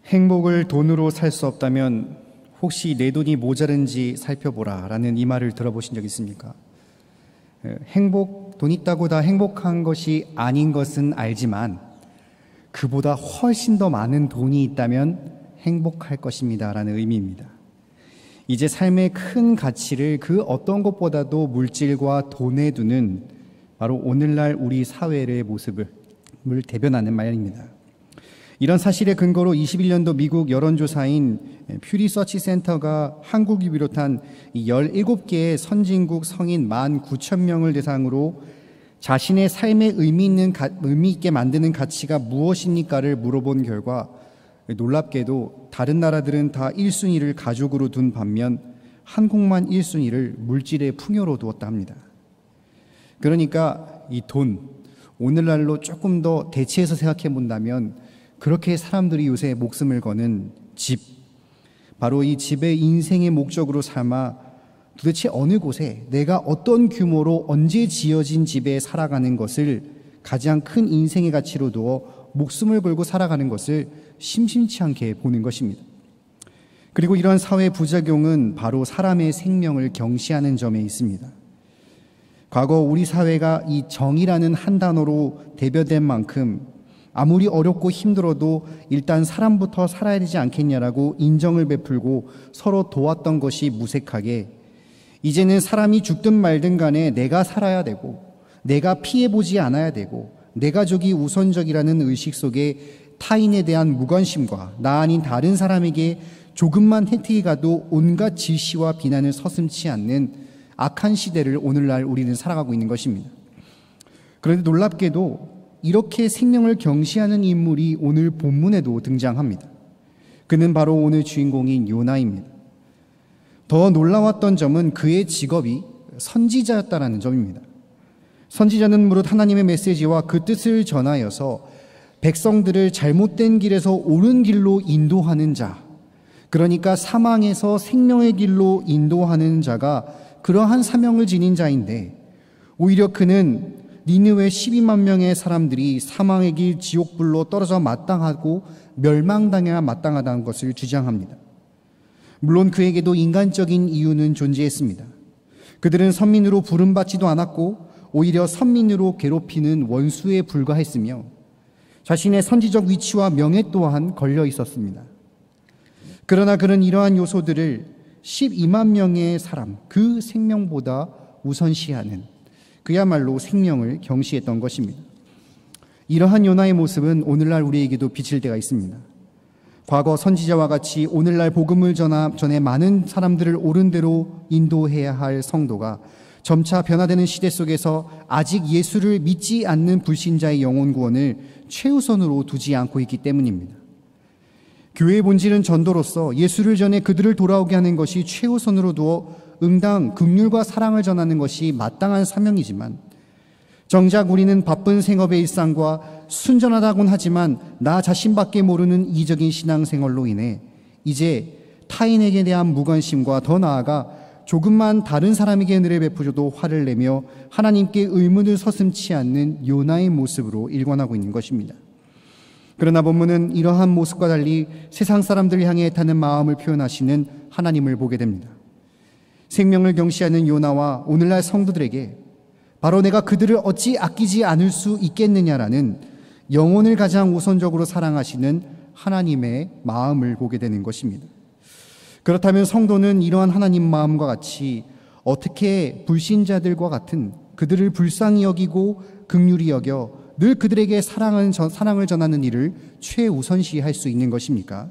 행복을 돈으로 살 수 없다면 혹시 내 돈이 모자른지 살펴보라 라는 이 말을 들어보신 적 있습니까? 돈 있다고 다 행복한 것이 아닌 것은 알지만 그보다 훨씬 더 많은 돈이 있다면 행복할 것입니다 라는 의미입니다. 이제 삶의 큰 가치를 그 어떤 것보다도 물질과 돈에 두는 바로 오늘날 우리 사회의 모습을 대변하는 말입니다. 이런 사실의 근거로 21년도 미국 여론조사인 퓨 리서치 센터가 한국을 비롯한 17개의 선진국 성인 19,000명을 대상으로 자신의 삶에 의미 있게 만드는 가치가 무엇입니까를 물어본 결과 놀랍게도 다른 나라들은 다 1순위를 가족으로 둔 반면 한국만 1순위를 물질의 풍요로 두었다 합니다. 그러니까 이 돈, 오늘날로 조금 더 대체해서 생각해 본다면 그렇게 사람들이 요새 목숨을 거는 집, 바로 이 집의 인생의 목적으로 삼아 도대체 어느 곳에 내가 어떤 규모로 언제 지어진 집에 살아가는 것을 가장 큰 인생의 가치로 두어 목숨을 걸고 살아가는 것을 심심치 않게 보는 것입니다. 그리고 이러한 사회 부작용은 바로 사람의 생명을 경시하는 점에 있습니다. 과거 우리 사회가 이 정의라는 한 단어로 대변된 만큼 아무리 어렵고 힘들어도 일단 사람부터 살아야 되지 않겠냐라고 인정을 베풀고 서로 도왔던 것이 무색하게 이제는 사람이 죽든 말든 간에 내가 살아야 되고 내가 피해보지 않아야 되고 내 가족이 우선적이라는 의식 속에 타인에 대한 무관심과 나 아닌 다른 사람에게 조금만 혜택이 가도 온갖 질시와 비난을 서슴지 않는 악한 시대를 오늘날 우리는 살아가고 있는 것입니다. 그런데 놀랍게도 이렇게 생명을 경시하는 인물이 오늘 본문에도 등장합니다. 그는 바로 오늘 주인공인 요나입니다. 더 놀라웠던 점은 그의 직업이 선지자였다는 점입니다. 선지자는 무릇 하나님의 메시지와 그 뜻을 전하여서 백성들을 잘못된 길에서 옳은 길로 인도하는 자, 그러니까 사망에서 생명의 길로 인도하는 자가 그러한 사명을 지닌 자인데 오히려 그는 니느웨 12만 명의 사람들이 사망의 길 지옥불로 떨어져 마땅하고 멸망당해야 마땅하다는 것을 주장합니다. 물론 그에게도 인간적인 이유는 존재했습니다. 그들은 선민으로 부름받지도 않았고 오히려 선민으로 괴롭히는 원수에 불과했으며 자신의 선지적 위치와 명예 또한 걸려 있었습니다. 그러나 그는 이러한 요소들을 12만 명의 사람, 그 생명보다 우선시하는 그야말로 생명을 경시했던 것입니다. 이러한 요나의 모습은 오늘날 우리에게도 비칠 때가 있습니다. 과거 선지자와 같이 오늘날 복음을 전해 많은 사람들을 옳은 대로 인도해야 할 성도가 점차 변화되는 시대 속에서 아직 예수를 믿지 않는 불신자의 영혼 구원을 최우선으로 두지 않고 있기 때문입니다. 교회의 본질은 전도로서 예수를 전해 그들을 돌아오게 하는 것이 최우선으로 두어 응당 긍휼과 사랑을 전하는 것이 마땅한 사명이지만 정작 우리는 바쁜 생업의 일상과 순전하다곤 하지만 나 자신밖에 모르는 이적인 신앙생활로 인해 이제 타인에게 대한 무관심과 더 나아가 조금만 다른 사람에게 은혜를 베푸셔도 화를 내며 하나님께 의문을 서슴지 않는 요나의 모습으로 일관하고 있는 것입니다. 그러나 본문은 이러한 모습과 달리 세상 사람들을 향해 애타는 마음을 표현하시는 하나님을 보게 됩니다. 생명을 경시하는 요나와 오늘날 성도들에게 바로 내가 그들을 어찌 아끼지 않을 수 있겠느냐라는 영혼을 가장 우선적으로 사랑하시는 하나님의 마음을 보게 되는 것입니다. 그렇다면 성도는 이러한 하나님 마음과 같이 어떻게 불신자들과 같은 그들을 불쌍히 여기고 긍휼히 여겨 늘 그들에게 사랑을 전하는 일을 최우선시할 수 있는 것입니까?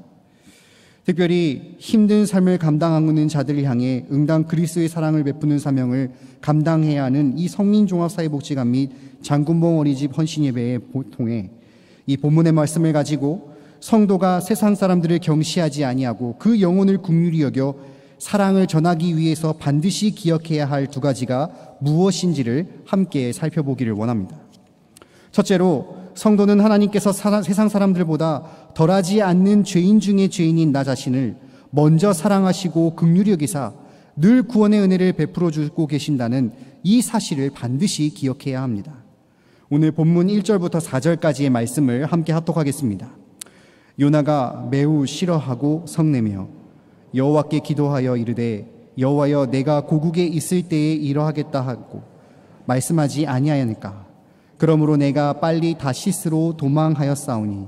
특별히 힘든 삶을 감당하는 자들을 향해 응당 그리스도의 사랑을 베푸는 사명을 감당해야 하는 이 성민종합사회복지관 및 장군봉 어린이집 헌신예배에 통해 이 본문의 말씀을 가지고 성도가 세상 사람들을 경시하지 아니하고 그 영혼을 긍휼히 여겨 사랑을 전하기 위해서 반드시 기억해야 할 두 가지가 무엇인지를 함께 살펴보기를 원합니다. 첫째로 성도는 하나님께서 세상 사람들보다 덜하지 않는 죄인 중에 죄인인 나 자신을 먼저 사랑하시고 긍휼히 여기사 늘 구원의 은혜를 베풀어 주고 계신다는 이 사실을 반드시 기억해야 합니다. 오늘 본문 1절부터 4절까지의 말씀을 함께 합독하겠습니다. 요나가 매우 싫어하고 성내며 여호와께 기도하여 이르되 여호와여 내가 고국에 있을 때에 이러하겠다 하고 말씀하지 아니하였느까. 그러므로 내가 빨리 다시스로 도망하였사오니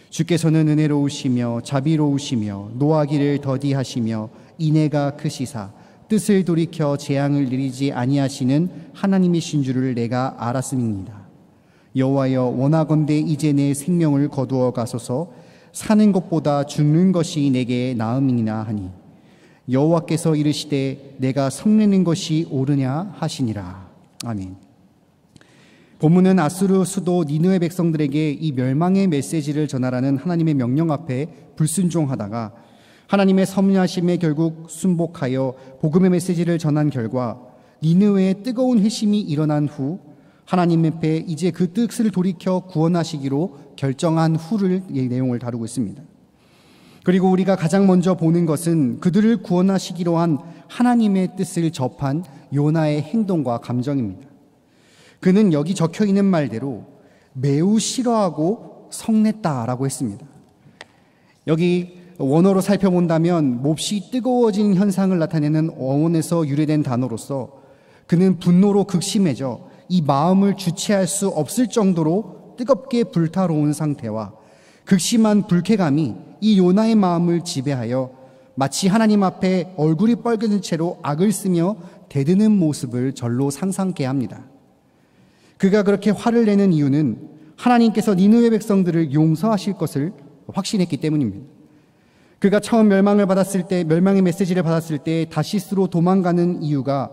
주께서는 은혜로우시며 자비로우시며 노하기를 더디하시며 인애가 크시사 뜻을 돌이켜 재앙을 내리지 아니하시는 하나님이신 줄을 내가 알았음이니이다. 여호와여 원하건대 이제 내 생명을 거두어 가소서. 사는 것보다 죽는 것이 내게 나음이니나 하니 여호와께서 이르시되 내가 성내는 것이 옳으냐 하시니라. 아멘. 본문은 아수르 수도 니느웨 백성들에게 이 멸망의 메시지를 전하라는 하나님의 명령 앞에 불순종하다가 하나님의 섭리하심에 결국 순복하여 복음의 메시지를 전한 결과 니느웨의 뜨거운 회심이 일어난 후 하나님 앞에 이제 그 뜻을 돌이켜 구원하시기로 결정한 후를 이 내용을 다루고 있습니다. 그리고 우리가 가장 먼저 보는 것은 그들을 구원하시기로 한 하나님의 뜻을 접한 요나의 행동과 감정입니다. 그는 여기 적혀 있는 말대로 매우 싫어하고 성냈다라고 했습니다. 여기 원어로 살펴본다면 몹시 뜨거워진 현상을 나타내는 어원에서 유래된 단어로서 그는 분노로 극심해져 이 마음을 주체할 수 없을 정도로 뜨겁게 불타오른 상태와 극심한 불쾌감이 이 요나의 마음을 지배하여 마치 하나님 앞에 얼굴이 빨개진 채로 악을 쓰며 대드는 모습을 절로 상상케 합니다. 그가 그렇게 화를 내는 이유는 하나님께서 니느웨 백성들을 용서하실 것을 확신했기 때문입니다. 그가 처음 멸망의 메시지를 받았을 때 다시스로 도망가는 이유가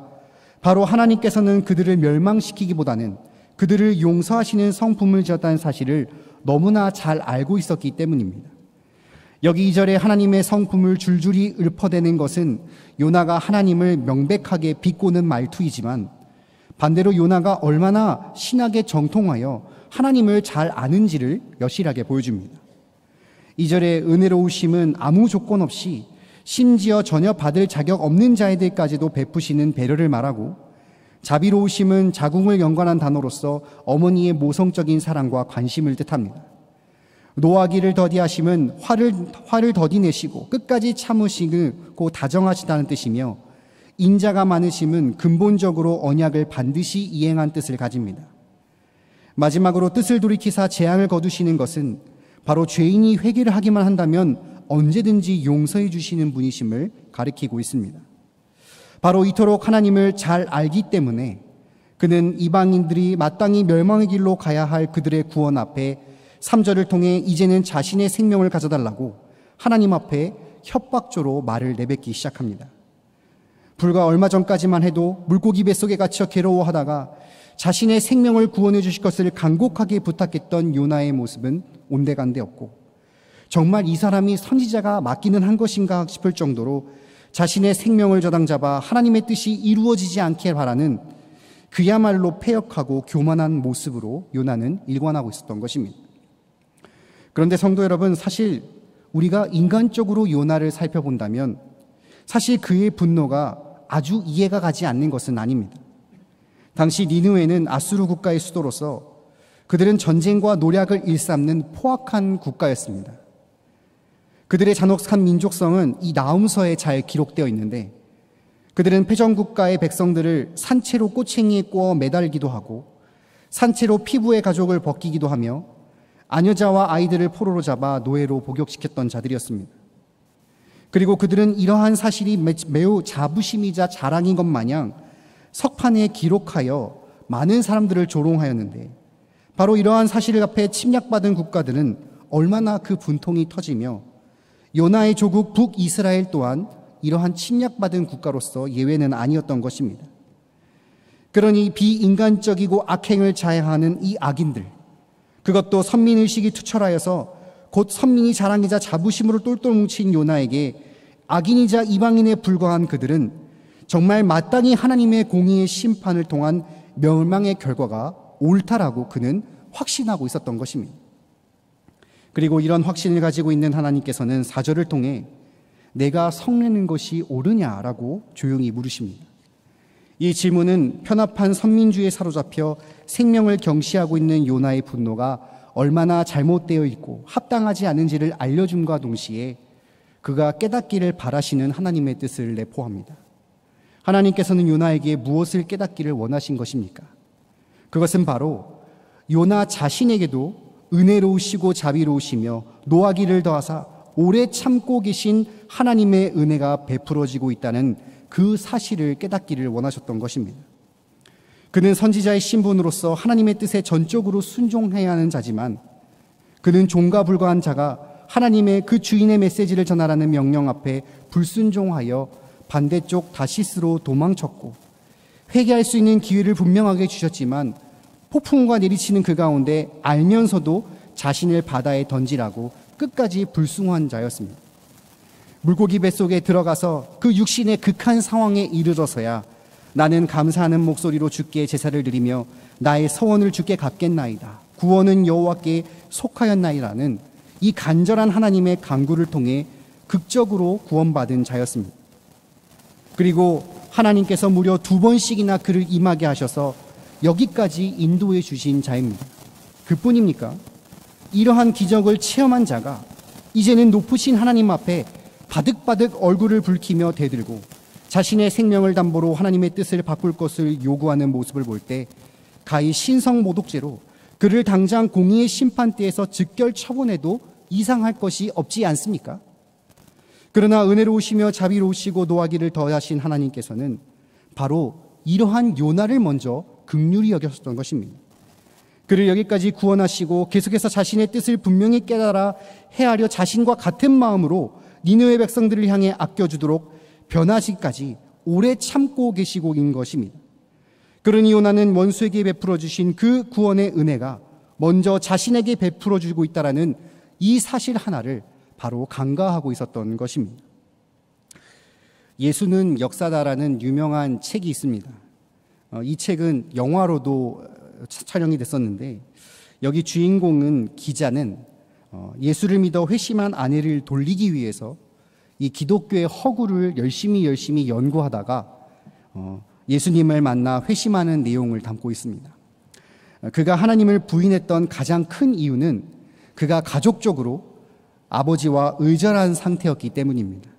바로 하나님께서는 그들을 멸망시키기보다는 그들을 용서하시는 성품을 지었다는 사실을 너무나 잘 알고 있었기 때문입니다. 여기 2절에 하나님의 성품을 줄줄이 읊어대는 것은 요나가 하나님을 명백하게 비꼬는 말투이지만 반대로 요나가 얼마나 신학에 정통하여 하나님을 잘 아는지를 여실하게 보여줍니다. 2절의 은혜로우심은 아무 조건 없이 심지어 전혀 받을 자격 없는 자애들까지도 베푸시는 배려를 말하고, 자비로우심은 자궁을 연관한 단어로서 어머니의 모성적인 사랑과 관심을 뜻합니다. 노하기를 더디하심은 화를 더디내시고 끝까지 참으시고 다정하시다는 뜻이며, 인자가 많으심은 근본적으로 언약을 반드시 이행한 뜻을 가집니다. 마지막으로 뜻을 돌이키사 재앙을 거두시는 것은 바로 죄인이 회개를 하기만 한다면 언제든지 용서해 주시는 분이심을 가리키고 있습니다. 바로 이토록 하나님을 잘 알기 때문에 그는 이방인들이 마땅히 멸망의 길로 가야 할 그들의 구원 앞에 3절을 통해 이제는 자신의 생명을 가져달라고 하나님 앞에 협박조로 말을 내뱉기 시작합니다. 불과 얼마 전까지만 해도 물고기 뱃속에 갇혀 괴로워하다가 자신의 생명을 구원해 주실 것을 간곡하게 부탁했던 요나의 모습은 온데간데 없고, 정말 이 사람이 선지자가 맞기는 한 것인가 싶을 정도로 자신의 생명을 저당잡아 하나님의 뜻이 이루어지지 않게 바라는 그야말로 패역하고 교만한 모습으로 요나는 일관하고 있었던 것입니다. 그런데 성도 여러분, 사실 우리가 인간적으로 요나를 살펴본다면 사실 그의 분노가 아주 이해가 가지 않는 것은 아닙니다. 당시 니느웨는 아수르 국가의 수도로서 그들은 전쟁과 노략을 일삼는 포악한 국가였습니다. 그들의 잔혹한 민족성은 이 나훔서에 잘 기록되어 있는데, 그들은 패전국가의 백성들을 산채로 꼬챙이에 꼬아 매달기도 하고 산채로 피부의 가죽을 벗기기도 하며 아녀자와 아이들을 포로로 잡아 노예로 복역시켰던 자들이었습니다. 그리고 그들은 이러한 사실이 매우 자부심이자 자랑인 것 마냥 석판에 기록하여 많은 사람들을 조롱하였는데, 바로 이러한 사실 앞에 침략받은 국가들은 얼마나 그 분통이 터지며 요나의 조국 북이스라엘 또한 이러한 침략받은 국가로서 예외는 아니었던 것입니다. 그러니 비인간적이고 악행을 자행하는 이 악인들, 그것도 선민의식이 투철하여서 곧 선민이 자랑이자 자부심으로 똘똘 뭉친 요나에게 악인이자 이방인에 불과한 그들은 정말 마땅히 하나님의 공의의 심판을 통한 멸망의 결과가 옳다라고 그는 확신하고 있었던 것입니다. 그리고 이런 확신을 가지고 있는 하나님께서는 4절을 통해 내가 성내는 것이 옳으냐라고 조용히 물으십니다. 이 질문은 편합한 선민주의에 사로잡혀 생명을 경시하고 있는 요나의 분노가 얼마나 잘못되어 있고 합당하지 않은지를 알려줌과 동시에 그가 깨닫기를 바라시는 하나님의 뜻을 내포합니다. 하나님께서는 요나에게 무엇을 깨닫기를 원하신 것입니까? 그것은 바로 요나 자신에게도 은혜로우시고 자비로우시며 노하기를 더하사 오래 참고 계신 하나님의 은혜가 베풀어지고 있다는 그 사실을 깨닫기를 원하셨던 것입니다. 그는 선지자의 신분으로서 하나님의 뜻에 전적으로 순종해야 하는 자지만 그는 종과 불과한 자가 하나님의 그 주인의 메시지를 전하라는 명령 앞에 불순종하여 반대쪽 다시스로 도망쳤고, 회개할 수 있는 기회를 분명하게 주셨지만 폭풍과 내리치는 그 가운데 알면서도 자신을 바다에 던지라고 끝까지 불순한 자였습니다. 물고기 뱃속에 들어가서 그 육신의 극한 상황에 이르러서야 나는 감사하는 목소리로 주께 제사를 드리며 나의 서원을 주께 갚겠나이다, 구원은 여호와께 속하였나이라는 이 간절한 하나님의 간구를 통해 극적으로 구원받은 자였습니다. 그리고 하나님께서 무려 2번씩이나 그를 임하게 하셔서 여기까지 인도해 주신 자입니다. 그뿐입니까? 이러한 기적을 체험한 자가 이제는 높으신 하나님 앞에 바득바득 얼굴을 붉히며 대들고 자신의 생명을 담보로 하나님의 뜻을 바꿀 것을 요구하는 모습을 볼 때 가히 신성모독죄로 그를 당장 공의의 심판대에서 즉결 처분해도 이상할 것이 없지 않습니까? 그러나 은혜로우시며 자비로우시고 노하기를 더하신 하나님께서는 바로 이러한 요나를 먼저 긍휼히 여겼던 것입니다. 그를 여기까지 구원하시고 계속해서 자신의 뜻을 분명히 깨달아 헤아려 자신과 같은 마음으로 니느웨 백성들을 향해 아껴주도록 변하시기까지 오래 참고 계시고인 것입니다. 그러니 요나는 원수에게 베풀어 주신 그 구원의 은혜가 먼저 자신에게 베풀어 주고 있다라는 이 사실 하나를 바로 간과하고 있었던 것입니다. 예수는 역사다라는 유명한 책이 있습니다. 이 책은 영화로도 촬영이 됐었는데, 여기 주인공은 기자는 예수를 믿어 회심한 아내를 돌리기 위해서 이 기독교의 허구를 열심히 연구하다가 예수님을 만나 회심하는 내용을 담고 있습니다. 그가 하나님을 부인했던 가장 큰 이유는 그가 가족적으로 아버지와 의절한 상태였기 때문입니다.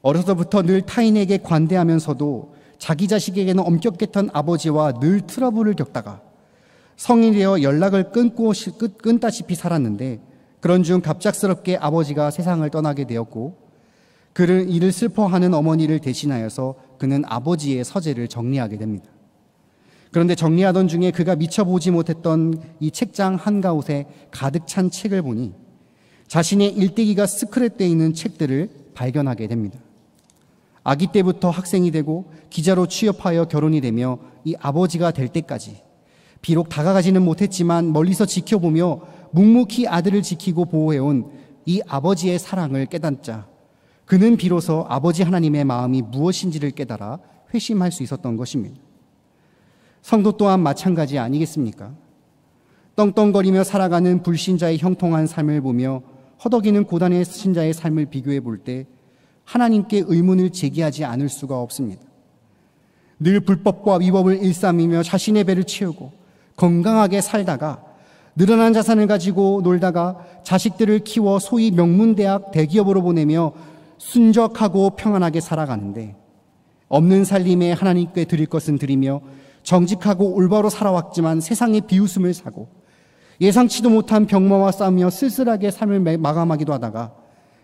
어려서부터 늘 타인에게 관대하면서도 자기 자식에게는 엄격했던 아버지와 늘 트러블을 겪다가 성인이 되어 연락을 끊다시피 살았는데, 그런 중 갑작스럽게 아버지가 세상을 떠나게 되었고, 그를 이를 슬퍼하는 어머니를 대신하여서 그는 아버지의 서재를 정리하게 됩니다. 그런데 정리하던 중에 그가 미처 보지 못했던 이 책장 한가운데 가득 찬 책을 보니 자신의 일대기가 스크랩되어 있는 책들을 발견하게 됩니다. 아기 때부터 학생이 되고 기자로 취업하여 결혼이 되며 이 아버지가 될 때까지 비록 다가가지는 못했지만 멀리서 지켜보며 묵묵히 아들을 지키고 보호해온 이 아버지의 사랑을 깨닫자 그는 비로소 아버지 하나님의 마음이 무엇인지를 깨달아 회심할 수 있었던 것입니다. 성도 또한 마찬가지 아니겠습니까? 떵떵거리며 살아가는 불신자의 형통한 삶을 보며 허덕이는 고단의 신자의 삶을 비교해 볼 때 하나님께 의문을 제기하지 않을 수가 없습니다. 늘 불법과 위법을 일삼으며 자신의 배를 채우고 건강하게 살다가 늘어난 자산을 가지고 놀다가 자식들을 키워 소위 명문대학 대기업으로 보내며 순적하고 평안하게 살아가는데, 없는 살림에 하나님께 드릴 것은 드리며 정직하고 올바로 살아왔지만 세상의 비웃음을 사고 예상치도 못한 병마와 싸우며 쓸쓸하게 삶을 마감하기도 하다가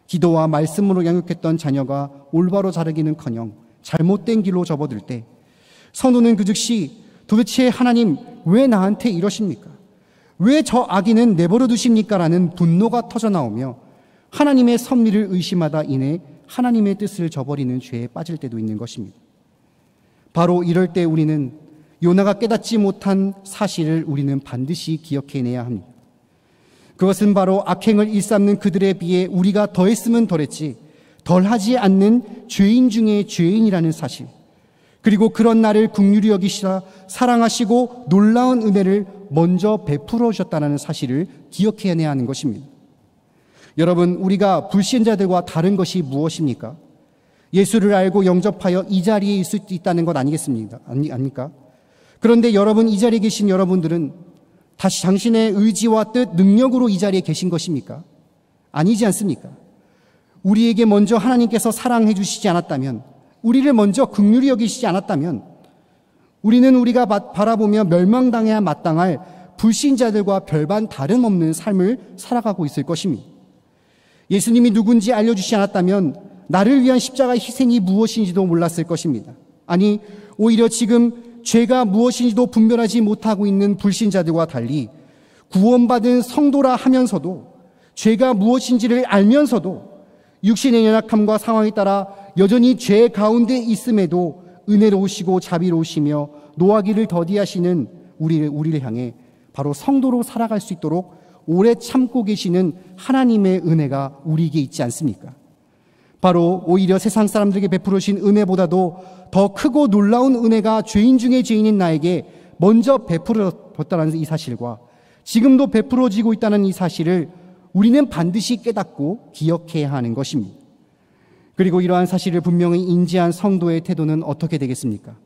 기도와 말씀으로 양육했던 자녀가 올바로 자라기는커녕 잘못된 길로 접어들 때 성도는 그 즉시 도대체 하나님 왜 나한테 이러십니까? 왜 저 아기는 내버려 두십니까? 라는 분노가 터져나오며 하나님의 섭리를 의심하다 인해 하나님의 뜻을 저버리는 죄에 빠질 때도 있는 것입니다. 바로 이럴 때 우리는 요나가 깨닫지 못한 사실을 우리는 반드시 기억해내야 합니다. 그것은 바로 악행을 일삼는 그들에 비해 우리가 더했으면 덜했지 덜하지 않는 죄인 중에 죄인이라는 사실, 그리고 그런 나를 긍휼히 여기시라 사랑하시고 놀라운 은혜를 먼저 베풀어 주셨다는 사실을 기억해내야 하는 것입니다. 여러분, 우리가 불신자들과 다른 것이 무엇입니까? 예수를 알고 영접하여 이 자리에 있을 수 있다는 것 아니겠습니까? 아닙니까? 그런데 여러분, 이 자리에 계신 여러분들은 다시 당신의 의지와 뜻, 능력으로 이 자리에 계신 것입니까? 아니지 않습니까? 우리에게 먼저 하나님께서 사랑해 주시지 않았다면, 우리를 먼저 긍휼히 여기시지 않았다면 우리는 우리가 바라보며 멸망당해야 마땅할 불신자들과 별반 다름없는 삶을 살아가고 있을 것입니다. 예수님이 누군지 알려주시지 않았다면 나를 위한 십자가의 희생이 무엇인지도 몰랐을 것입니다. 아니, 오히려 지금 죄가 무엇인지도 분별하지 못하고 있는 불신자들과 달리 구원받은 성도라 하면서도 죄가 무엇인지를 알면서도 육신의 연약함과 상황에 따라 여전히 죄 가운데 있음에도 은혜로우시고 자비로우시며 노하기를 더디하시는 우리를 향해 바로 성도로 살아갈 수 있도록 오래 참고 계시는 하나님의 은혜가 우리에게 있지 않습니까? 바로 오히려 세상 사람들에게 베풀어 주신 은혜보다도 더 크고 놀라운 은혜가 죄인 중에 죄인인 나에게 먼저 베풀어졌다는 이 사실과 지금도 베풀어지고 있다는 이 사실을 우리는 반드시 깨닫고 기억해야 하는 것입니다. 그리고 이러한 사실을 분명히 인지한 성도의 태도는 어떻게 되겠습니까?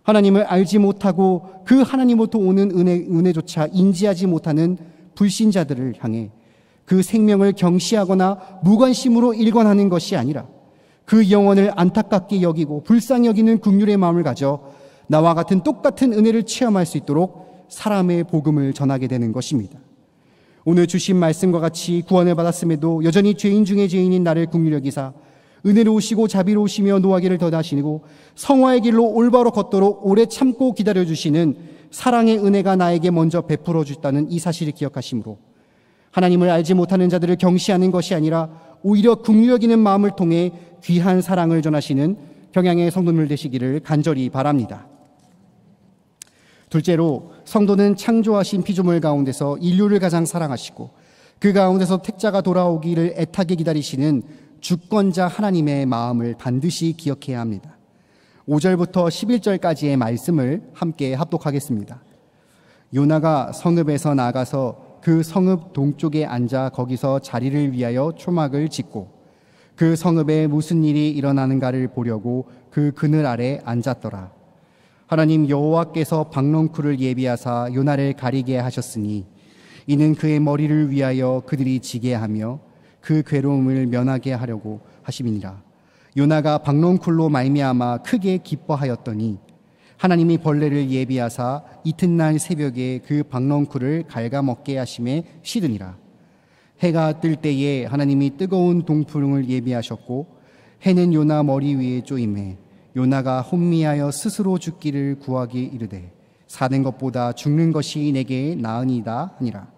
하나님을 알지 못하고 그 하나님으로부터 오는 은혜조차 인지하지 못하는 불신자들을 향해 그 생명을 경시하거나 무관심으로 일관하는 것이 아니라 그 영혼을 안타깝게 여기고 불쌍히 여기는 긍휼의 마음을 가져 나와 같은 똑같은 은혜를 체험할 수 있도록 사람의 복음을 전하게 되는 것입니다. 오늘 주신 말씀과 같이 구원을 받았음에도 여전히 죄인 중에 죄인인 나를 긍휼히 여기사 은혜로우시고 자비로우시며 노하기를 더하시고 성화의 길로 올바로 걷도록 오래 참고 기다려주시는 사랑의 은혜가 나에게 먼저 베풀어 주셨다는 이 사실을 기억하시므로 하나님을 알지 못하는 자들을 경시하는 것이 아니라 오히려 긍휼히 여기는 마음을 통해 귀한 사랑을 전하시는 경양의 성도들 되시기를 간절히 바랍니다. 둘째로, 성도는 창조하신 피조물 가운데서 인류를 가장 사랑하시고 그 가운데서 택자가 돌아오기를 애타게 기다리시는 주권자 하나님의 마음을 반드시 기억해야 합니다. 5절부터 11절까지의 말씀을 함께 합독하겠습니다. 요나가 성읍에서 나가서 그 성읍 동쪽에 앉아 거기서 자리를 위하여 초막을 짓고 그 성읍에 무슨 일이 일어나는가를 보려고 그 그늘 아래 앉았더라. 하나님 여호와께서 박넝쿨을 예비하사 요나를 가리게 하셨으니 이는 그의 머리를 위하여 그들이 지게 하며 그 괴로움을 면하게 하려고 하심이니라. 요나가 박넝쿨로 말미암아 크게 기뻐하였더니 하나님이 벌레를 예비하사 이튿날 새벽에 그 박넝쿨을 갉아먹게 하심에 시드니라. 해가 뜰 때에 하나님이 뜨거운 동풍을 예비하셨고 해는 요나 머리 위에 쪼임해 요나가 혼미하여 스스로 죽기를 구하기 이르되 사는 것보다 죽는 것이 내게 나으니이다 하니라.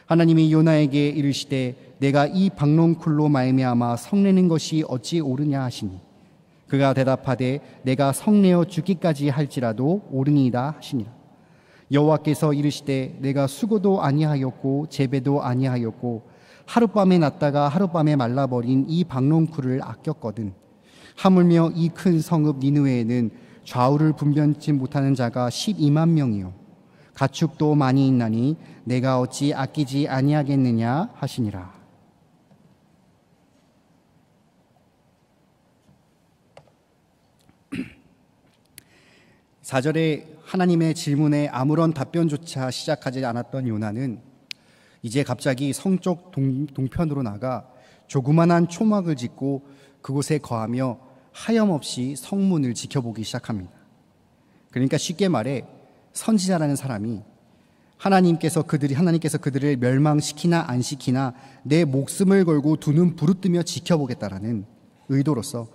하나님이 요나에게 이르시되 내가 이 박넝쿨로 말미암아 성내는 것이 어찌 옳으냐 하시니 그가 대답하되 내가 성내어 죽기까지 할지라도 옳으니이다 하시니라. 여호와께서 이르시되 내가 수고도 아니하였고 재배도 아니하였고 하룻밤에 났다가 하룻밤에 말라버린 이 박넝쿨을 아꼈거든 하물며 이 큰 성읍 니느웨에는 좌우를 분변치 못하는 자가 12만 명이요 가축도 많이 있나니 내가 어찌 아끼지 아니하겠느냐 하시니라. 4절에 하나님의 질문에 아무런 답변조차 시작하지 않았던 요나는 이제 갑자기 성쪽 동편으로 나가 조그만한 초막을 짓고 그곳에 거하며 하염없이 성문을 지켜보기 시작합니다. 그러니까 쉽게 말해 선지자라는 사람이 하나님께서 그들을 멸망시키나 안 시키나 내 목숨을 걸고 두 눈 부릅뜨며 지켜보겠다라는 의도로서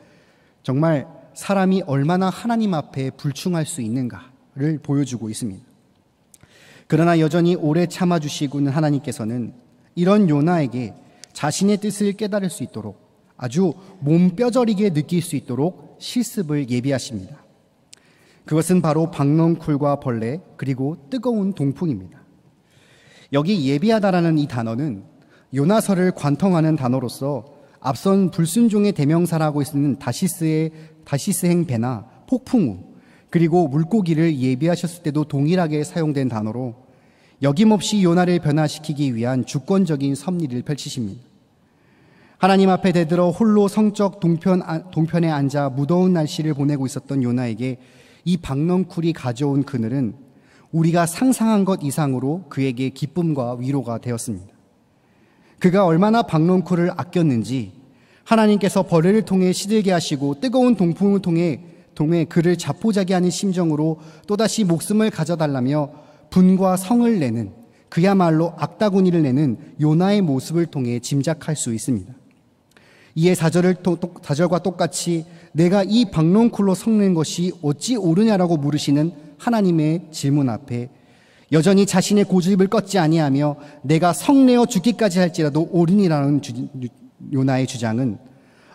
정말 사람이 얼마나 하나님 앞에 불충할 수 있는가를 보여주고 있습니다. 그러나 여전히 오래 참아주시고는 하나님께서는 이런 요나에게 자신의 뜻을 깨달을 수 있도록 아주 몸뼈저리게 느낄 수 있도록 실습을 예비하십니다. 그것은 바로 박넝쿨과 벌레 그리고 뜨거운 동풍입니다. 여기 예비하다라는 이 단어는 요나서를 관통하는 단어로서 앞선 불순종의 대명사라고 있는 다시스행 배나 폭풍우 그리고 물고기를 예비하셨을 때도 동일하게 사용된 단어로 여김없이 요나를 변화시키기 위한 주권적인 섭리를 펼치십니다. 하나님 앞에 대들어 홀로 성적 동편에 앉아 무더운 날씨를 보내고 있었던 요나에게 이 박넝쿨이 가져온 그늘은 우리가 상상한 것 이상으로 그에게 기쁨과 위로가 되었습니다. 그가 얼마나 박넝쿨을 아꼈는지 하나님께서 벌레를 통해 시들게 하시고 뜨거운 동풍을 통해 그를 자포자기하는 심정으로 또다시 목숨을 가져달라며 분과 성을 내는, 그야말로 악다구니를 내는 요나의 모습을 통해 짐작할 수 있습니다. 이에 4절과 똑같이 내가 이 박넝쿨로 성낸 것이 어찌 옳으냐라고 물으시는 하나님의 질문 앞에 여전히 자신의 고집을 꺾지 아니하며 내가 성내어 죽기까지 할지라도 옳으니라는 요나의 주장은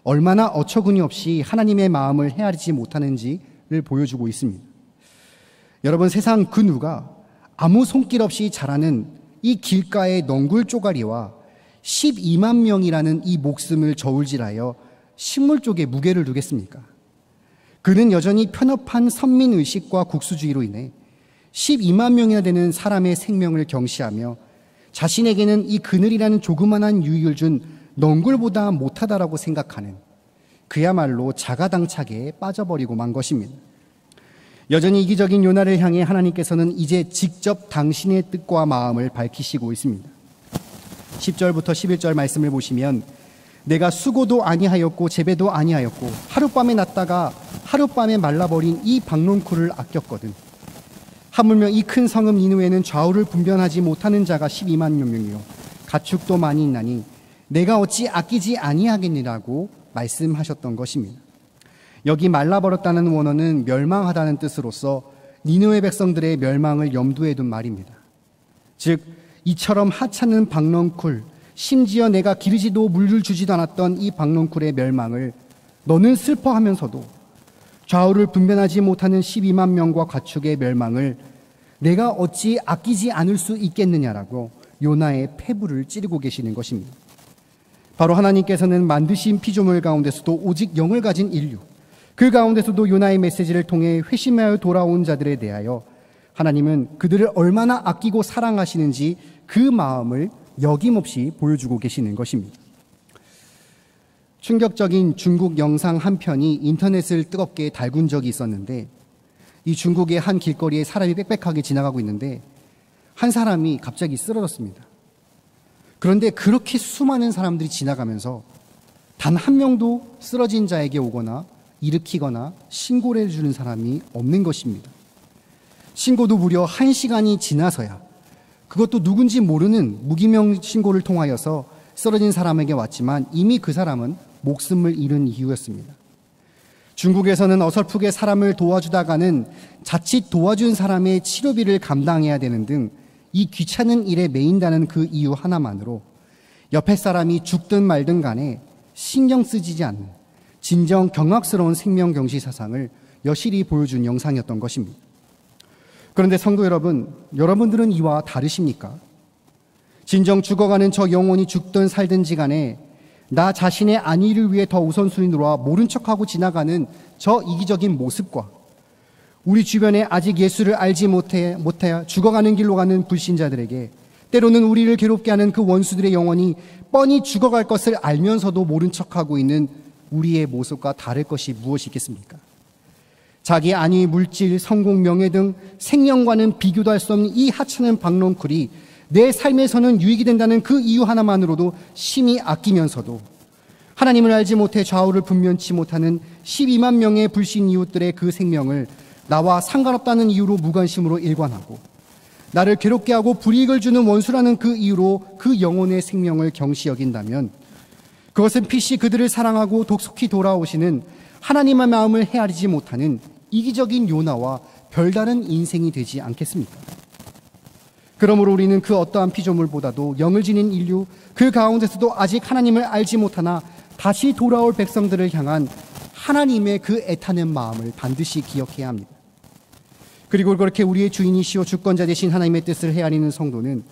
얼마나 어처구니 없이 하나님의 마음을 헤아리지 못하는지를 보여주고 있습니다. 여러분, 세상 그 누가 아무 손길 없이 자라는 이 길가의 넝굴 쪼가리와 12만 명이라는 이 목숨을 저울질하여 식물 쪽에 무게를 두겠습니까? 그는 여전히 편협한 선민의식과 국수주의로 인해 12만 명이나 되는 사람의 생명을 경시하며 자신에게는 이 그늘이라는 조그만한 유익을 준 넝굴보다 못하다라고 생각하는, 그야말로 자가당착에 빠져버리고 만 것입니다. 여전히 이기적인 요나를 향해 하나님께서는 이제 직접 당신의 뜻과 마음을 밝히시고 있습니다. 10절부터 11절 말씀을 보시면 내가 수고도 아니하였고 재배도 아니하였고 하룻밤에 났다가 하룻밤에 말라버린 이 박넝쿨을 아꼈거든. 하물며 이 큰 성읍 니느웨는 좌우를 분별하지 못하는 자가 12만 명이요 가축도 많이 있나니 내가 어찌 아끼지 아니하겠니라고 말씀하셨던 것입니다. 여기 말라버렸다는 원어는 멸망하다는 뜻으로서 니느웨 백성들의 멸망을 염두에 둔 말입니다. 즉 이처럼 하찮은 박넝쿨, 심지어 내가 기르지도 물을 주지도 않았던 이 박넝쿨의 멸망을 너는 슬퍼하면서도 좌우를 분별하지 못하는 12만 명과 가축의 멸망을 내가 어찌 아끼지 않을 수 있겠느냐라고 요나의 폐부를 찌르고 계시는 것입니다. 바로 하나님께서는 만드신 피조물 가운데서도 오직 영을 가진 인류, 그 가운데서도 요나의 메시지를 통해 회심하여 돌아온 자들에 대하여 하나님은 그들을 얼마나 아끼고 사랑하시는지 그 마음을 여김없이 보여주고 계시는 것입니다. 충격적인 중국 영상 한 편이 인터넷을 뜨겁게 달군 적이 있었는데, 이 중국의 한 길거리에 사람이 빽빽하게 지나가고 있는데 한 사람이 갑자기 쓰러졌습니다. 그런데 그렇게 수많은 사람들이 지나가면서 단 한 명도 쓰러진 자에게 오거나 일으키거나 신고를 해주는 사람이 없는 것입니다. 신고도 무려 1시간이 지나서야, 그것도 누군지 모르는 무기명 신고를 통하여서 쓰러진 사람에게 왔지만 이미 그 사람은 목숨을 잃은 이유였습니다. 중국에서는 어설프게 사람을 도와주다가는 자칫 도와준 사람의 치료비를 감당해야 되는 등 이 귀찮은 일에 매인다는 그 이유 하나만으로 옆에 사람이 죽든 말든 간에 신경 쓰지지 않는 진정 경악스러운 생명 경시 사상을 여실히 보여준 영상이었던 것입니다. 그런데 성도 여러분, 여러분들은 이와 다르십니까? 진정 죽어가는 저 영혼이 죽든 살든지 간에 나 자신의 안위를 위해 더 우선순위로 모른 척하고 지나가는 저 이기적인 모습과 우리 주변에 아직 예수를 알지 못해 죽어가는 길로 가는 불신자들에게 때로는 우리를 괴롭게 하는 그 원수들의 영혼이 뻔히 죽어갈 것을 알면서도 모른 척하고 있는 우리의 모습과 다를 것이 무엇이 있겠습니까? 자기 안위, 물질, 성공, 명예 등 생명과는 비교도 할 수 없는 이 하찮은 박넝쿨이 내 삶에서는 유익이 된다는 그 이유 하나만으로도 심히 아끼면서도 하나님을 알지 못해 좌우를 분별치 못하는 12만 명의 불신 이웃들의 그 생명을 나와 상관없다는 이유로 무관심으로 일관하고 나를 괴롭게 하고 불이익을 주는 원수라는 그 이유로 그 영혼의 생명을 경시 여긴다면 그것은 필시 그들을 사랑하고 독속히 돌아오시는 하나님의 마음을 헤아리지 못하는 이기적인 요나와 별다른 인생이 되지 않겠습니까? 그러므로 우리는 그 어떠한 피조물보다도 영을 지닌 인류, 그 가운데서도 아직 하나님을 알지 못하나 다시 돌아올 백성들을 향한 하나님의 그 애타는 마음을 반드시 기억해야 합니다. 그리고 그렇게 우리의 주인이시오 주권자 되신 하나님의 뜻을 헤아리는 성도는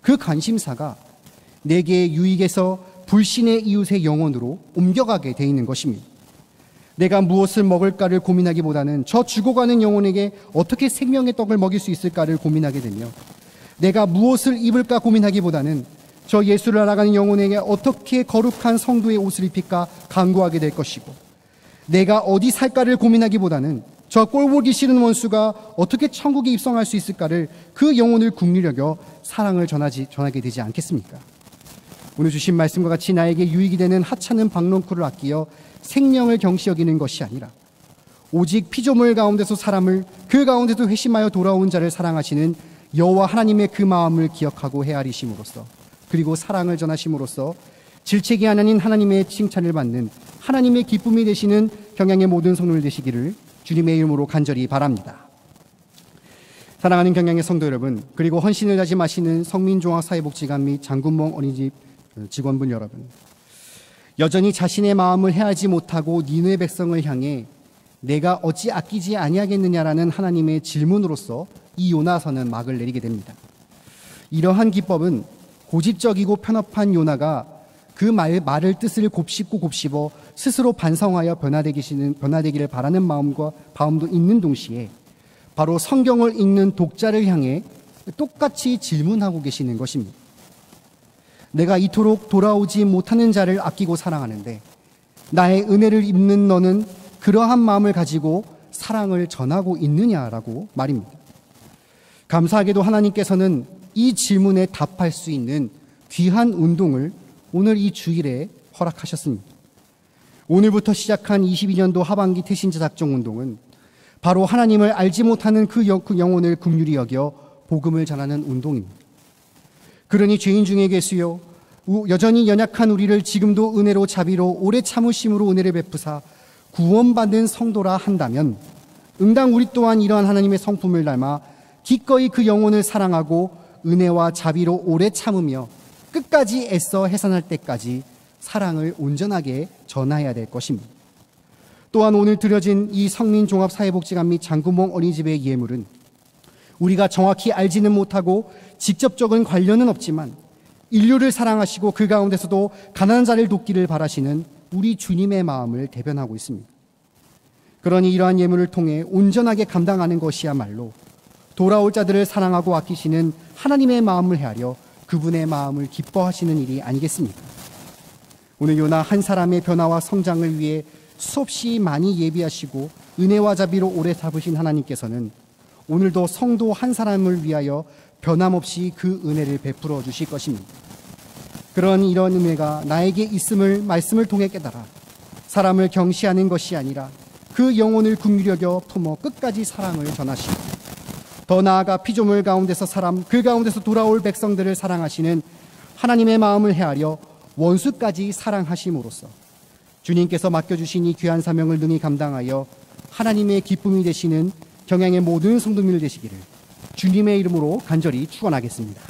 그 관심사가 내게 유익에서 불신의 이웃의 영혼으로 옮겨가게 돼 있는 것입니다. 내가 무엇을 먹을까를 고민하기보다는 저 죽어가는 영혼에게 어떻게 생명의 떡을 먹일 수 있을까를 고민하게 되며 내가 무엇을 입을까 고민하기보다는 저 예수를 알아가는 영혼에게 어떻게 거룩한 성도의 옷을 입힐까 간구하게 될 것이고 내가 어디 살까를 고민하기보다는 저 꼴보기 싫은 원수가 어떻게 천국에 입성할 수 있을까를 그 영혼을 긍휼히 여겨 사랑을 전하게 되지 않겠습니까? 오늘 주신 말씀과 같이 나에게 유익이 되는 하찮은 박넝쿨을 아끼어 생명을 경시 여기는 것이 아니라 오직 피조물 가운데서 사람을 그 가운데도 회심하여 돌아온 자를 사랑하시는 여호와 하나님의 그 마음을 기억하고 헤아리심으로써 그리고 사랑을 전하심으로써 질책이 아닌 하나님의 칭찬을 받는 하나님의 기쁨이 되시는 경양의 모든 성도들 되시기를 주님의 이름으로 간절히 바랍니다. 사랑하는 경양의 성도 여러분, 그리고 헌신을 다짐하시는 성민종합사회복지관 및 장군봉 어린이집 직원분 여러분, 여전히 자신의 마음을 헤아리지 못하고 니느웨 백성을 향해 내가 어찌 아끼지 아니하겠느냐라는 하나님의 질문으로서 이 요나서는 막을 내리게 됩니다. 이러한 기법은 고집적이고 편협한 요나가 그 말을 뜻을 곱씹어 스스로 반성하여 변화되기를 바라는 마음도 있는 동시에 바로 성경을 읽는 독자를 향해 똑같이 질문하고 계시는 것입니다. 내가 이토록 돌아오지 못하는 자를 아끼고 사랑하는데 나의 은혜를 입는 너는 그러한 마음을 가지고 사랑을 전하고 있느냐라고 말입니다. 감사하게도 하나님께서는 이 질문에 답할 수 있는 귀한 운동을 오늘 이 주일에 허락하셨습니다. 오늘부터 시작한 22년도 하반기 태신자 작정 운동은 바로 하나님을 알지 못하는 그 영혼을 긍휼히 여겨 복음을 전하는 운동입니다. 그러니 죄인 중에 계시요 여전히 연약한 우리를 지금도 은혜로 자비로 오래 참으심으로 은혜를 베푸사 구원받은 성도라 한다면 응당 우리 또한 이러한 하나님의 성품을 닮아 기꺼이 그 영혼을 사랑하고 은혜와 자비로 오래 참으며 끝까지 애써 해산할 때까지 사랑을 온전하게 전해야 될 것입니다. 또한 오늘 드려진 이 성민종합사회복지관 및 장군봉 어린이집의 예물은 우리가 정확히 알지는 못하고 직접적인 관련은 없지만 인류를 사랑하시고 그 가운데서도 가난한 자를 돕기를 바라시는 우리 주님의 마음을 대변하고 있습니다. 그러니 이러한 예물을 통해 온전하게 감당하는 것이야말로 돌아올 자들을 사랑하고 아끼시는 하나님의 마음을 헤아려 그분의 마음을 기뻐하시는 일이 아니겠습니까? 오늘 요나 한 사람의 변화와 성장을 위해 수없이 많이 예비하시고 은혜와 자비로 오래 잡으신 하나님께서는 오늘도 성도 한 사람을 위하여 변함없이 그 은혜를 베풀어 주실 것입니다. 그런 이런 은혜가 나에게 있음을 말씀을 통해 깨달아 사람을 경시하는 것이 아니라 그 영혼을 긍휼히 여겨 품어 끝까지 사랑을 전하시고 더 나아가 피조물 가운데서 그 가운데서 돌아올 백성들을 사랑하시는 하나님의 마음을 헤아려 원수까지 사랑하심으로써 주님께서 맡겨주신 이 귀한 사명을 능히 감당하여 하나님의 기쁨이 되시는 경양의 모든 성도님들 되시기를 주님의 이름으로 간절히 축원하겠습니다.